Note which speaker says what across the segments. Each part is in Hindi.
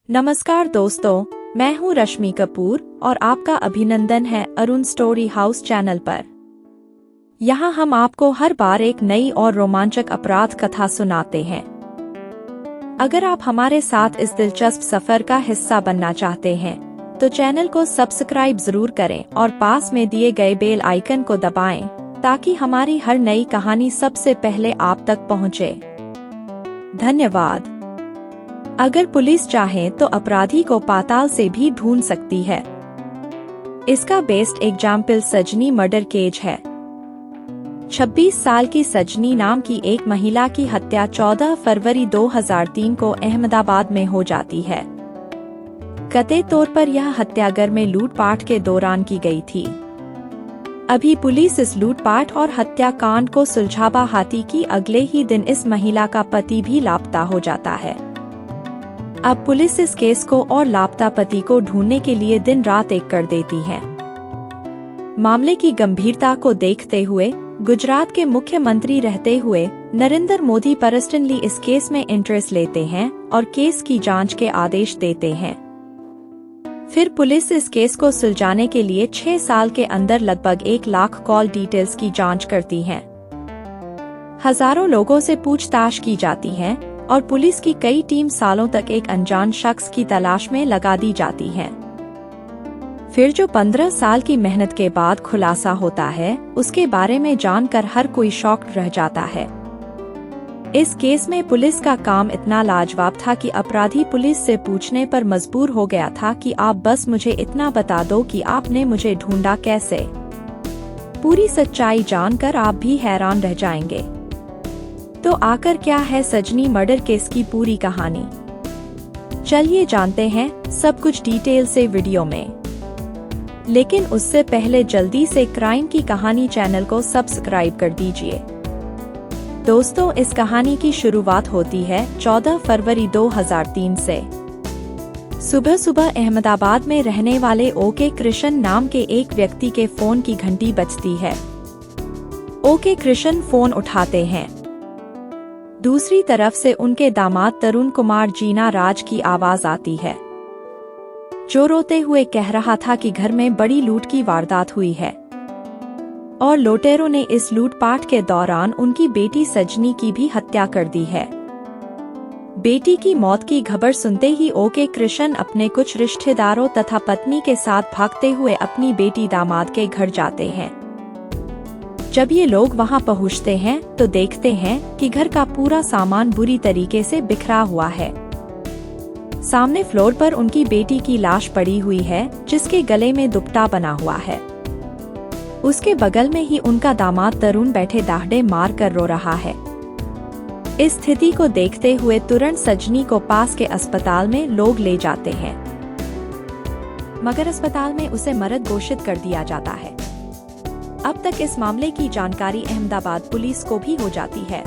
Speaker 1: नमस्कार दोस्तों, मैं हूं रश्मि कपूर और आपका अभिनंदन है अरुण स्टोरी हाउस चैनल पर। यहां हम आपको हर बार एक नई और रोमांचक अपराध कथा सुनाते हैं। अगर आप हमारे साथ इस दिलचस्प सफर का हिस्सा बनना चाहते हैं, तो चैनल को सब्सक्राइब जरूर करें और पास में दिए गए बेल आइकन को दबाएं, ताकि हमारी हर नई कहानी सबसे पहले आप तक पहुंचे। धन्यवाद। अगर पुलिस चाहे तो अपराधी को पाताल से भी ढूंढ सकती है। इसका बेस्ट एग्जाम्पल सजनी मर्डर केस है। 26 साल की सजनी नाम की एक महिला की हत्या 14 फरवरी 2003 को अहमदाबाद में हो जाती है। कतई तौर पर यह हत्यागर में लूटपाट के दौरान की गई थी। अभी पुलिस इस लूटपाट और हत्याकांड को सुलझा हाथी की अगले ही दिन इस महिला का पति भी लापता हो जाता है। अब पुलिस इस केस को और लापता पति को ढूंढने के लिए दिन रात एक कर देती है। मामले की गंभीरता को देखते हुए गुजरात के मुख्यमंत्री रहते हुए नरेंद्र मोदी पर्सनली इस केस में इंटरेस्ट लेते हैं और केस की जांच के आदेश देते हैं। फिर पुलिस इस केस को सुलझाने के लिए 6 साल के अंदर लगभग 1 लाख कॉल डिटेल्स की जांच करती है। हजारों लोगों से पूछताछ की जाती है और पुलिस की कई टीम सालों तक एक अनजान शख्स की तलाश में लगा दी जाती है। फिर जो 15 साल की मेहनत के बाद खुलासा होता है, उसके बारे में जानकर हर कोई शॉक्ड रह जाता है। इस केस में पुलिस का काम इतना लाजवाब था कि अपराधी पुलिस से पूछने पर मजबूर हो गया था कि आप बस मुझे इतना बता दो कि आपने मुझे ढूंढा कैसे। पूरी सच्चाई जानकर आप भी हैरान रह जाएंगे। तो आकर क्या है सजनी मर्डर केस की पूरी कहानी? चलिए जानते हैं सब कुछ डिटेल से वीडियो में। लेकिन उससे पहले जल्दी से क्राइम की कहानी चैनल को सब्सक्राइब कर दीजिए। दोस्तों, इस कहानी की शुरुआत होती है 14 फरवरी 2003 से। सुबह सुबह अहमदाबाद में रहने वाले ओके कृष्ण नाम के एक व्यक्ति के फोन की घंटी बजती है। ओके कृष्ण फोन उठाते हैं। दूसरी तरफ से उनके दामाद तरुण कुमार जीना राज की आवाज आती है, जो रोते हुए कह रहा था कि घर में बड़ी लूट की वारदात हुई है और लुटेरों ने इस लूटपाट के दौरान उनकी बेटी सजनी की भी हत्या कर दी है। बेटी की मौत की खबर सुनते ही ओके कृष्ण अपने कुछ रिश्तेदारों तथा पत्नी के साथ भागते हुए अपनी बेटी दामाद के घर जाते हैं। जब ये लोग वहां पहुंचते हैं तो देखते हैं कि घर का पूरा सामान बुरी तरीके से बिखरा हुआ है। सामने फ्लोर पर उनकी बेटी की लाश पड़ी हुई है, जिसके गले में दुपट्टा बना हुआ है। उसके बगल में ही उनका दामाद तरुण बैठे दाहड़े मार कर रो रहा है। इस स्थिति को देखते हुए तुरंत सजनी को पास के अस्पताल में लोग ले जाते हैं, मगर अस्पताल में उसे मृत घोषित कर दिया जाता है। अब तक इस मामले की जानकारी अहमदाबाद पुलिस को भी हो जाती है।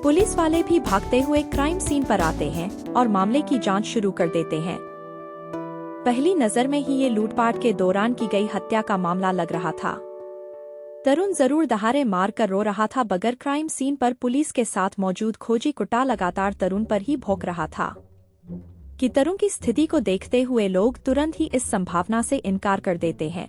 Speaker 1: पुलिस वाले भी भागते हुए क्राइम सीन पर आते हैं और मामले की जांच शुरू कर देते हैं। पहली नजर में ही ये लूटपाट के दौरान की गई हत्या का मामला लग रहा था। तरुण जरूर दहाड़े मार कर रो रहा था, बगैर क्राइम सीन पर पुलिस के साथ मौजूद खोजी कुत्ता लगातार तरुण पर ही भौंक रहा था कि तरुण की स्थिति को देखते हुए लोग तुरंत ही इस संभावना से इनकार कर देते हैं।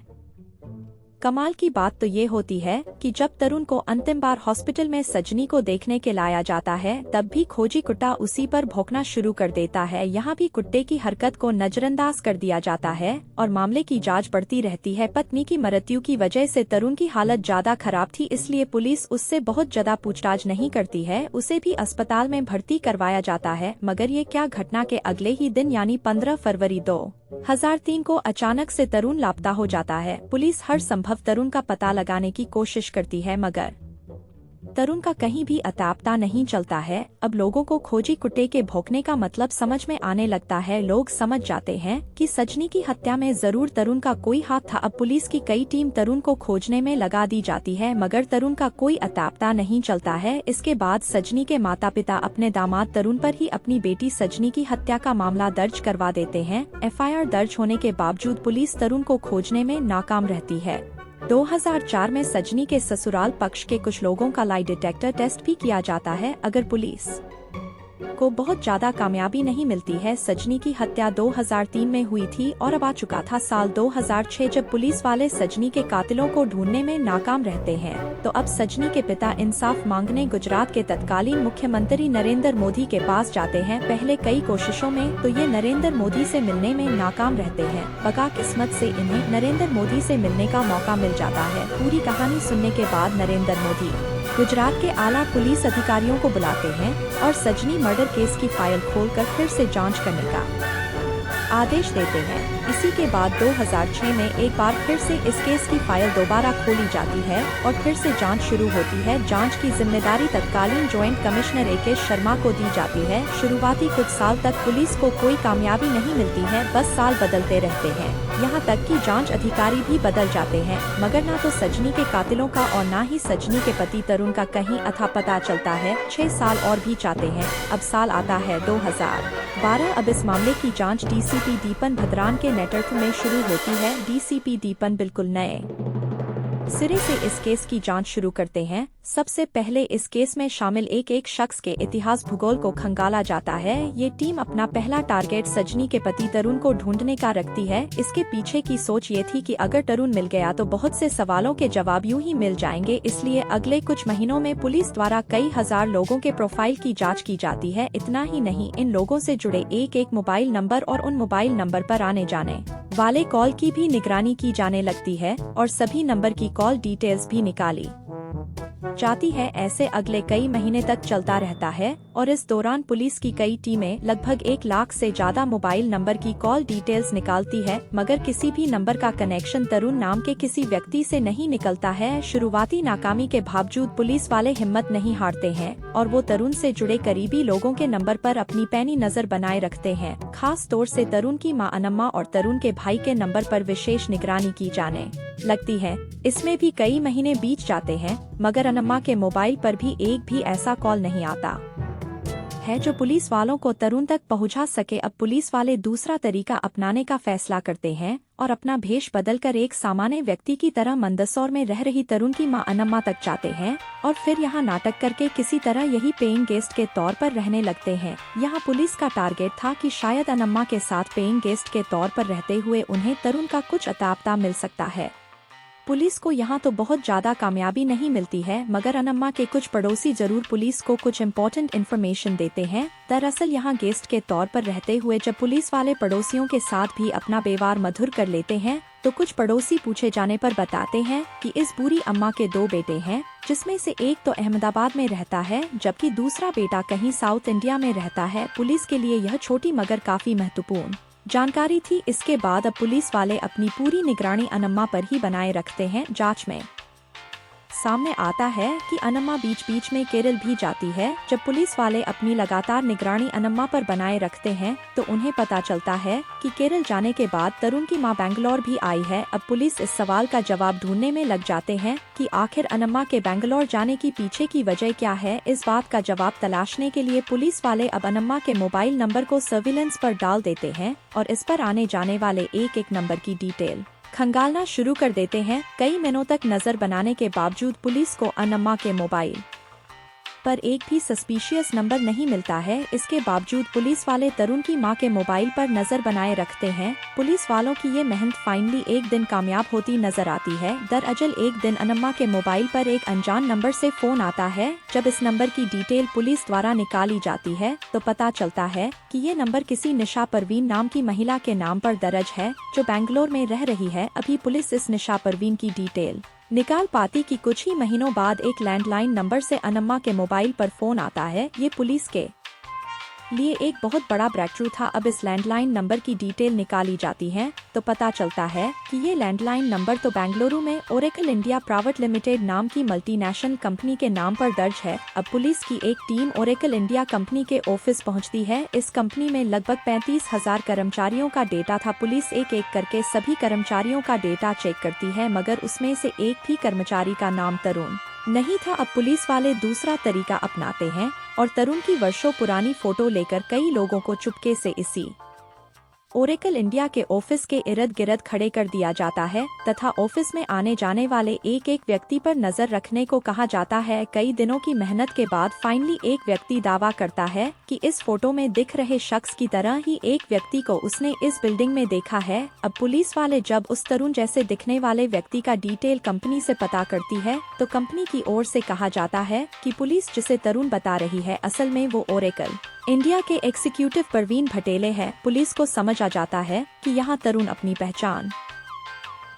Speaker 1: कमाल की बात तो ये होती है कि जब तरुण को अंतिम बार हॉस्पिटल में सजनी को देखने के लाया जाता है, तब भी खोजी कुत्ता उसी पर भौंकना शुरू कर देता है। यहाँ भी कुत्ते की हरकत को नजरअंदाज कर दिया जाता है और मामले की जांच बढ़ती रहती है। पत्नी की मृत्यु की वजह से तरुण की हालत ज्यादा खराब थी, इसलिए पुलिस उससे बहुत ज्यादा पूछताछ नहीं करती है। उसे भी अस्पताल में भर्ती करवाया जाता है। मगर ये क्या घटना के अगले ही दिन यानी 15 फरवरी 2003 को अचानक से तरुण लापता हो जाता है। पुलिस हर संभव तरुण का पता लगाने की कोशिश करती है, मगर तरुण का कहीं भी अता नहीं चलता है। अब लोगों को खोजी कुत्ते के भौंकने का मतलब समझ में आने लगता है। लोग समझ जाते हैं कि सजनी की हत्या में जरूर तरुण का कोई हाथ था। अब पुलिस की कई टीम तरुण को खोजने में लगा दी जाती है, मगर तरुण का कोई अता नहीं चलता है। इसके बाद सजनी के माता पिता अपने दामाद तरुण पर ही अपनी बेटी सजनी की हत्या का मामला दर्ज करवा देते हैं। FIR दर्ज होने के बावजूद पुलिस तरुण को खोजने में नाकाम रहती है। 2004 में सजनी के ससुराल पक्ष के कुछ लोगों का लाई डिटेक्टर टेस्ट भी किया जाता है। अगर पुलिस को बहुत ज्यादा कामयाबी नहीं मिलती है। सजनी की हत्या 2003 में हुई थी और अब आ चुका था साल 2006 जब पुलिस वाले सजनी के कातिलों को ढूंढने में नाकाम रहते हैं। तो अब सजनी के पिता इंसाफ मांगने गुजरात के तत्कालीन मुख्यमंत्री नरेंद्र मोदी के पास जाते हैं। पहले कई कोशिशों में तो ये नरेंद्र मोदी से मिलने में नाकाम रहते हैं। बका किस्मत से इन्हें नरेंद्र मोदी से मिलने का मौका मिल जाता है। पूरी कहानी सुनने के बाद नरेंद्र मोदी गुजरात के आला पुलिस अधिकारियों को बुलाते हैं और सजनी मर्डर केस की फाइल खोलकर फिर से जांच करने का आदेश देते हैं। इसी के बाद 2006 में एक बार फिर से इस केस की फाइल दोबारा खोली जाती है और फिर से जांच शुरू होती है। जांच की जिम्मेदारी तत्कालीन ज्वाइंट कमिश्नर ए.के. शर्मा को दी जाती है। शुरुआती कुछ साल तक पुलिस को कोई कामयाबी नहीं मिलती है, बस साल बदलते रहते हैं। यहाँ तक कि जांच अधिकारी भी बदल जाते हैं, मगर न तो सजनी के कातिलों का और न ही सजनी के पति तरुण का कहीं अथा पता चलता है। 6 साल और भी जाते हैं। अब साल आता है 2012। अब इस मामले की जांच डीसीपी दीपन भद्रान के नेतृत्व में शुरू होती है। डीसीपी दीपन बिल्कुल नए सिरे से इस केस की जांच शुरू करते हैं। सबसे पहले इस केस में शामिल एक शख्स के इतिहास भूगोल को खंगाला जाता है। ये टीम अपना पहला टारगेट सजनी के पति तरुण को ढूंढने का रखती है। इसके पीछे की सोच ये थी कि अगर तरुण मिल गया तो बहुत से सवालों के जवाब यूं ही मिल जाएंगे। इसलिए अगले कुछ महीनों में पुलिस द्वारा कई हजार लोगों के प्रोफाइल की जाँच की जाती है। इतना ही नहीं, इन लोगों से जुड़े एक मोबाइल नंबर और उन मोबाइल नंबर पर आने जाने वाले कॉल की भी निगरानी की जाने लगती है और सभी नंबर की कॉल डिटेल्स भी निकाली जाती है। ऐसे अगले कई महीने तक चलता रहता है और इस दौरान पुलिस की कई टीमें लगभग 1 लाख से ज्यादा मोबाइल नंबर की कॉल डिटेल्स निकालती है, मगर किसी भी नंबर का कनेक्शन तरुण नाम के किसी व्यक्ति से नहीं निकलता है। शुरुआती नाकामी के बावजूद पुलिस वाले हिम्मत नहीं हारते हैं और वो तरुण से जुड़े करीबी लोगों के नंबर पर अपनी पैनी नजर बनाए रखते हैं। खास तौर से तरुण की मां अनम्मा और तरुण के भाई के नंबर पर विशेष निगरानी की जाने लगती है। इसमें भी कई महीने बीत जाते हैं, मगर अनम्मा के मोबाइल पर भी एक भी ऐसा कॉल नहीं आता है जो पुलिस वालों को तरुण तक पहुंचा सके। अब पुलिस वाले दूसरा तरीका अपनाने का फैसला करते हैं और अपना भेष बदलकर एक सामान्य व्यक्ति की तरह मंदसौर में रह रही तरुण की मां अनम्मा तक जाते हैं और फिर यहां नाटक करके किसी तरह यही पेइंग गेस्ट के तौर पर रहने लगते हैं। यहां पुलिस का टारगेट था कि शायद अनम्मा के साथ पेइंग गेस्ट के तौर पर रहते हुए उन्हें तरुण का कुछ अतापता मिल सकता है। पुलिस को यहाँ तो बहुत ज्यादा कामयाबी नहीं मिलती है, मगर अनम्मा के कुछ पड़ोसी जरूर पुलिस को कुछ इम्पोर्टेंट इन्फॉर्मेशन देते हैं। दरअसल यहाँ गेस्ट के तौर पर रहते हुए जब पुलिस वाले पड़ोसियों के साथ भी अपना व्यवहार मधुर कर लेते हैं तो कुछ पड़ोसी पूछे जाने पर बताते हैं कि इस बूढ़ी अम्मा के 2 बेटे हैं, जिसमें से एक तो अहमदाबाद में रहता है जबकि दूसरा बेटा कहीं साउथ इंडिया में रहता है। पुलिस के लिए यह छोटी मगर काफी महत्वपूर्ण जानकारी थी। इसके बाद अब पुलिस वाले अपनी पूरी निगरानी अनम्मा पर ही बनाए रखते हैं। जांच में सामने आता है कि अनम्मा बीच बीच में केरल भी जाती है। जब पुलिस वाले अपनी लगातार निगरानी अनम्मा पर बनाए रखते हैं तो उन्हें पता चलता है कि केरल जाने के बाद तरुण की मां बेंगलोर भी आई है। अब पुलिस इस सवाल का जवाब ढूंढने में लग जाते हैं कि आखिर अनम्मा के बेंगलोर जाने की पीछे की वजह क्या है। इस बात का जवाब तलाशने के लिए पुलिस वाले अब अनम्मा के मोबाइल नंबर को सर्विलेंस पर डाल देते हैं और इस पर आने जाने वाले एक नंबर की डिटेल खंगालना शुरू कर देते हैं। कई महीनों तक नजर बनाने के बावजूद पुलिस को अनम्मा के मोबाइल पर एक भी सस्पिशियस नंबर नहीं मिलता है। इसके बावजूद पुलिस वाले तरुण की मां के मोबाइल पर नजर बनाए रखते हैं। पुलिस वालों की ये मेहनत फाइनली एक दिन कामयाब होती नजर आती है। दरअसल एक दिन अनम्मा के मोबाइल पर एक अनजान नंबर से फोन आता है। जब इस नंबर की डिटेल पुलिस द्वारा निकाली जाती है तो पता चलता है कि ये नंबर किसी निशा परवीन नाम की महिला के नाम पर दर्ज है जो बेंगलोर में रह रही है। अभी पुलिस इस निशा परवीन की डिटेल निकाल पाती कि कुछ ही महीनों बाद एक लैंडलाइन नंबर से अनम्मा के मोबाइल पर फोन आता है। ये पुलिस के लिए एक बहुत बड़ा ब्रेकथ्रू था। अब इस लैंडलाइन नंबर की डिटेल निकाली जाती है तो पता चलता है कि ये लैंडलाइन नंबर तो बेंगलुरु में ओरेकल इंडिया प्राइवेट लिमिटेड नाम की मल्टीनेशनल कंपनी के नाम पर दर्ज है। अब पुलिस की एक टीम ओरेकल इंडिया कंपनी के ऑफिस पहुंचती है। इस कंपनी में लगभग 35,000 कर्मचारियों का डेटा था। पुलिस एक करके सभी कर्मचारियों का डेटा चेक करती है, मगर उसमें से एक भी कर्मचारी का नाम तरुण नहीं था। अब पुलिस वाले दूसरा तरीका अपनाते हैं और तरुण की वर्षों पुरानी फोटो लेकर कई लोगों को चुपके से इसी ओरेकल इंडिया के ऑफिस के इर्द गिर्द खड़े कर दिया जाता है तथा ऑफिस में आने जाने वाले एक एक व्यक्ति पर नजर रखने को कहा जाता है। कई दिनों की मेहनत के बाद फाइनली एक व्यक्ति दावा करता है कि इस फोटो में दिख रहे शख्स की तरह ही एक व्यक्ति को उसने इस बिल्डिंग में देखा है। अब पुलिस वाले जब उस तरुण जैसे दिखने वाले व्यक्ति का डिटेल कंपनी से पता करती है तो कंपनी की ओर से कहा जाता है कि पुलिस जिसे तरुण बता रही है असल में वो ओरेकल इंडिया के एग्जीक्यूटिव परवीन भटेले है। पुलिस को समझ आ जाता है कि यहाँ तरुण अपनी पहचान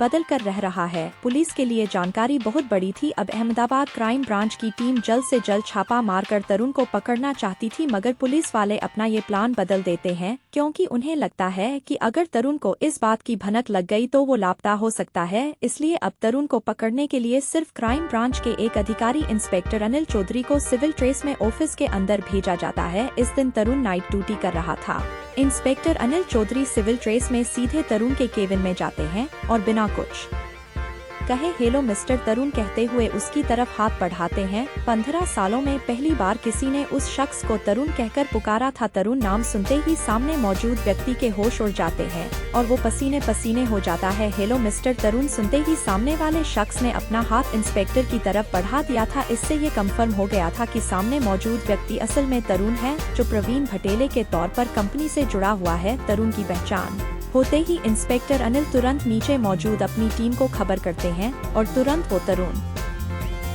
Speaker 1: बदल कर रह रहा है। पुलिस के लिए जानकारी बहुत बड़ी थी। अब अहमदाबाद क्राइम ब्रांच की टीम जल्द से जल्द छापा मारकर तरुण को पकड़ना चाहती थी, मगर पुलिस वाले अपना ये प्लान बदल देते हैं क्योंकि उन्हें लगता है कि अगर तरुण को इस बात की भनक लग गई तो वो लापता हो सकता है। इसलिए अब तरुण को पकड़ने के लिए सिर्फ क्राइम ब्रांच के एक अधिकारी इंस्पेक्टर अनिल चौधरी को सिविल ट्रेस में ऑफिस के अंदर भेजा जाता है। इस दिन तरुण नाइट ड्यूटी कर रहा था। Inspector Anil Chaudhary civil dress में सीधे तरुण के केबिन में जाते हैं और बिना कुछ कहे हेलो मिस्टर तरुण कहते हुए उसकी तरफ हाथ बढ़ाते हैं। 15 सालों में पहली बार किसी ने उस शख्स को तरुण कहकर पुकारा था। तरुण नाम सुनते ही सामने मौजूद व्यक्ति के होश उड़ जाते हैं और वो पसीने पसीने हो जाता है। हेलो मिस्टर तरुण सुनते ही सामने वाले शख्स ने अपना हाथ इंस्पेक्टर की तरफ बढ़ा दिया था। इससे ये कंफर्म हो गया था कि सामने मौजूद व्यक्ति असल में तरुण है, जो प्रवीण भटेले के तौर पर कंपनी से जुड़ा हुआ है। तरुण की पहचान होते ही इंस्पेक्टर अनिल तुरंत नीचे मौजूद अपनी टीम को खबर करते हैं और तुरंत वो तरुण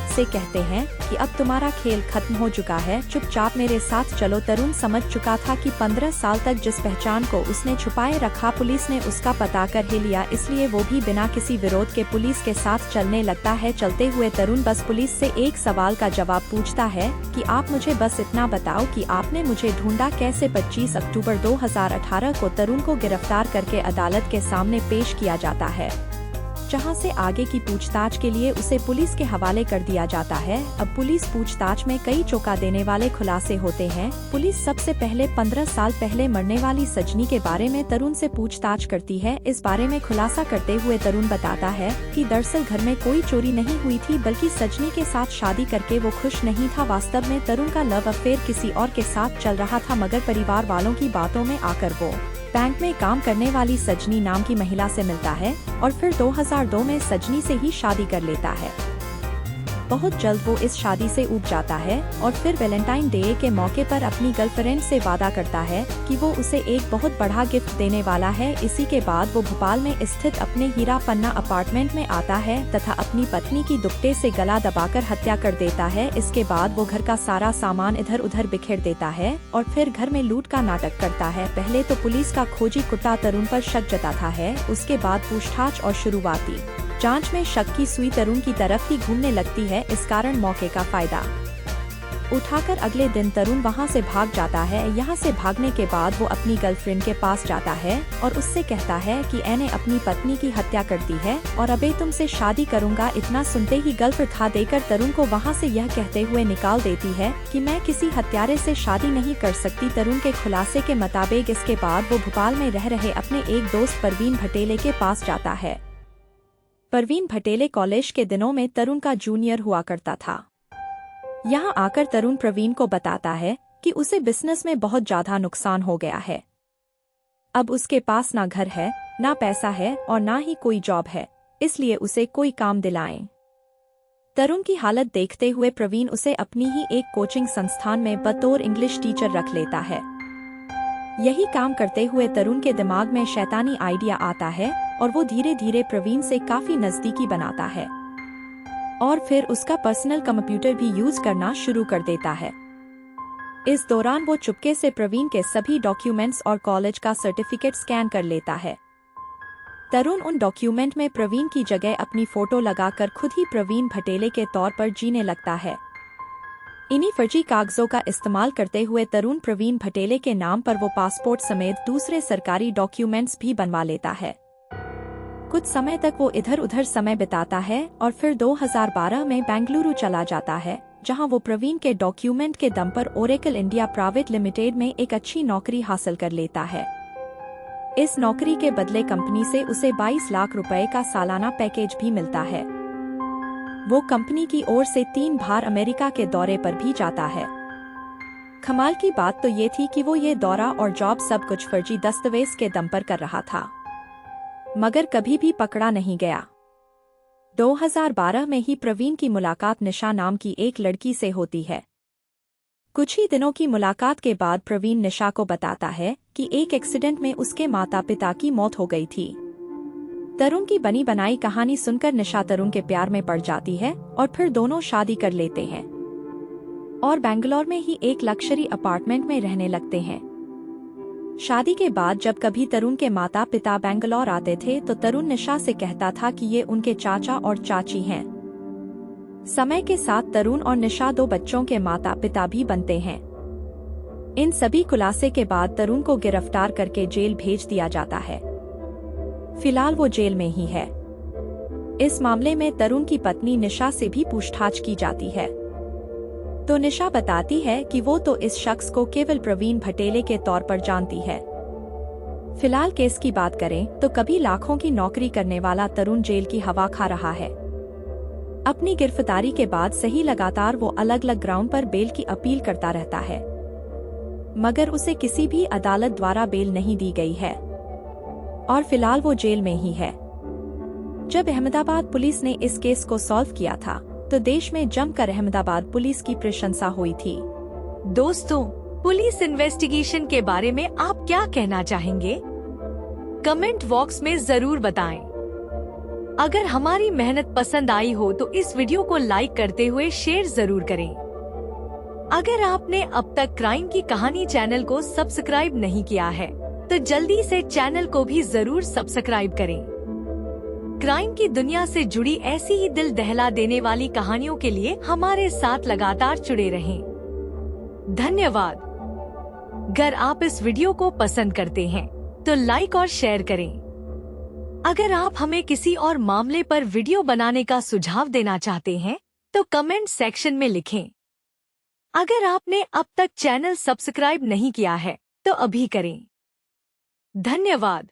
Speaker 1: से कहते हैं कि अब तुम्हारा खेल खत्म हो चुका है, चुपचाप मेरे साथ चलो। तरुण समझ चुका था कि 15 साल तक जिस पहचान को उसने छुपाए रखा पुलिस ने उसका पता कर ही लिया, इसलिए वो भी बिना किसी विरोध के पुलिस के साथ चलने लगता है। चलते हुए तरुण बस पुलिस से एक सवाल का जवाब पूछता है कि आप मुझे बस इतना बताओ कि आपने मुझे ढूंढा कैसे। 25 अक्टूबर 2018 को तरुण को गिरफ्तार करके अदालत के सामने पेश किया जाता है, जहां से आगे की पूछताछ के लिए उसे पुलिस के हवाले कर दिया जाता है। अब पुलिस पूछताछ में कई चौंका देने वाले खुलासे होते हैं। पुलिस सबसे पहले 15 साल पहले मरने वाली सजनी के बारे में तरुण से पूछताछ करती है। इस बारे में खुलासा करते हुए तरुण बताता है कि दरअसल घर में कोई चोरी नहीं हुई थी, बल्कि सजनी के साथ शादी करके वो खुश नहीं था। वास्तव में तरुण का लव अफेयर किसी और के साथ चल रहा था, मगर परिवार वालों की बातों में आकर वो बैंक में काम करने वाली सजनी नाम की महिला से मिलता है और फिर 2002 में सजनी से ही शादी कर लेता है। बहुत जल्द वो इस शादी से ऊब जाता है और फिर वैलेंटाइन डे के मौके पर अपनी गर्लफ्रेंड से वादा करता है कि वो उसे एक बहुत बड़ा गिफ्ट देने वाला है। इसी के बाद वो भोपाल में स्थित अपने हीरा पन्ना अपार्टमेंट में आता है तथा अपनी पत्नी की दुपट्टे से गला दबाकर हत्या कर देता है। इसके बाद वो घर का सारा सामान इधर उधर बिखेर देता है और फिर घर में लूट का नाटक करता है। पहले तो पुलिस का खोजी कुत्ता तरुण पर शक जताता है, उसके बाद पूछताछ और शुरुआती जांच में शक की सुई तरुण की तरफ ही घूमने लगती है। इस कारण मौके का फायदा उठाकर अगले दिन तरुण वहां से भाग जाता है। यहां से भागने के बाद वो अपनी गर्लफ्रेंड के पास जाता है और उससे कहता है कि मैंने अपनी पत्नी की हत्या कर दी है और अबे तुमसे शादी करूंगा। इतना सुनते ही गर्लफ्रेंड था देकर तरुण को वहां से यह कहते हुए निकाल देती है कि मैं किसी हत्यारे से शादी नहीं कर सकती। तरुण के खुलासे के मुताबिक इसके बाद वो भोपाल में रह रहे अपने एक दोस्त परवीन भटेले के पास जाता है। परवीन भटेले कॉलेज के दिनों में तरुण का जूनियर हुआ करता था। यहाँ आकर तरुण प्रवीण को बताता है कि उसे बिजनेस में बहुत ज्यादा नुकसान हो गया है। अब उसके पास ना घर है, ना पैसा है और ना ही कोई जॉब है, इसलिए उसे कोई काम दिलाएं। तरुण की हालत देखते हुए प्रवीण उसे अपनी ही एक कोचिंग संस्थान में बतौर इंग्लिश टीचर रख लेता है। यही काम करते हुए तरुण के दिमाग में शैतानी आइडिया आता है और वो धीरे धीरे प्रवीण से काफी नजदीकी बनाता है और फिर उसका पर्सनल कंप्यूटर भी यूज करना शुरू कर देता है। इस दौरान वो चुपके से प्रवीण के सभी डॉक्यूमेंट्स और कॉलेज का सर्टिफिकेट स्कैन कर लेता है। तरुण उन डॉक्यूमेंट में प्रवीण की जगह अपनी फोटो लगाकर खुद ही प्रवीण भटेले के तौर पर जीने लगता है। इन्हीं फर्जी कागजों का इस्तेमाल करते हुए तरुण प्रवीण भटेले के नाम पर वो पासपोर्ट समेत दूसरे सरकारी डॉक्यूमेंट्स भी बनवा लेता है। कुछ समय तक वो इधर उधर समय बिताता है और फिर 2012 में बेंगलुरु चला जाता है, जहां वो प्रवीण के डॉक्यूमेंट के दम पर ओरेकल इंडिया प्राइवेट लिमिटेड में एक अच्छी नौकरी हासिल कर लेता है। इस नौकरी के बदले कंपनी से उसे 22 लाख रुपए का सालाना पैकेज भी मिलता है। वो कंपनी की ओर से 3 बार अमेरिका के दौरे पर भी जाता है। कमाल की बात तो ये थी कि वो ये दौरा और जॉब सब कुछ फर्जी दस्तावेज के दम पर कर रहा था, मगर कभी भी पकड़ा नहीं गया। 2012 में ही प्रवीण की मुलाकात निशा नाम की एक लड़की से होती है। कुछ ही दिनों की मुलाकात के बाद प्रवीण निशा को बताता है कि एक एक्सीडेंट में उसके माता पिता की मौत हो गई थी। तरुण की बनी बनाई कहानी सुनकर निशा तरुण के प्यार में पड़ जाती है और फिर दोनों शादी कर लेते हैं और बेंगलोर में ही एक लग्जरी अपार्टमेंट में रहने लगते हैं। शादी के बाद जब कभी तरुण के माता पिता बेंगलोर आते थे तो तरुण निशा से कहता था कि ये उनके चाचा और चाची हैं। समय के साथ तरुण और निशा 2 बच्चों के माता पिता भी बनते हैं। इन सभी खुलासे के बाद तरुण को गिरफ्तार करके जेल भेज दिया जाता है। फिलहाल वो जेल में ही है। इस मामले में तरुण की पत्नी निशा से भी पूछताछ की जाती है तो निशा बताती है कि वो तो इस शख्स को केवल प्रवीण भटेले के तौर पर जानती है। फिलहाल केस की बात करें तो कभी लाखों की नौकरी करने वाला तरुण जेल की हवा खा रहा है। अपनी गिरफ्तारी के बाद सही लगातार वो अलग अलग ग्राउंड पर बेल की अपील करता रहता है, मगर उसे किसी भी अदालत द्वारा बेल नहीं दी गई है और फिलहाल वो जेल में ही है। जब अहमदाबाद पुलिस ने इस केस को सॉल्व किया था तो देश में जमकर अहमदाबाद पुलिस की प्रशंसा हुई थी।
Speaker 2: दोस्तों, पुलिस इन्वेस्टिगेशन के बारे में आप क्या कहना चाहेंगे? कमेंट बॉक्स में जरूर बताएं। अगर हमारी मेहनत पसंद आई हो तो इस वीडियो को लाइक करते हुए शेयर जरूर करें। अगर आपने अब तक क्राइम की कहानी चैनल को सब्सक्राइब नहीं किया है तो जल्दी से चैनल को भी जरूर सब्सक्राइब करें। क्राइम की दुनिया से जुड़ी ऐसी ही दिल दहला देने वाली कहानियों के लिए हमारे साथ लगातार जुड़े रहें। धन्यवाद। अगर आप इस वीडियो को पसंद करते हैं तो लाइक और शेयर करें। अगर आप हमें किसी और मामले पर वीडियो बनाने का सुझाव देना चाहते हैं तो कमेंट सेक्शन में लिखें। अगर आपने अब तक चैनल सब्सक्राइब नहीं किया है तो अभी करें। धन्यवाद।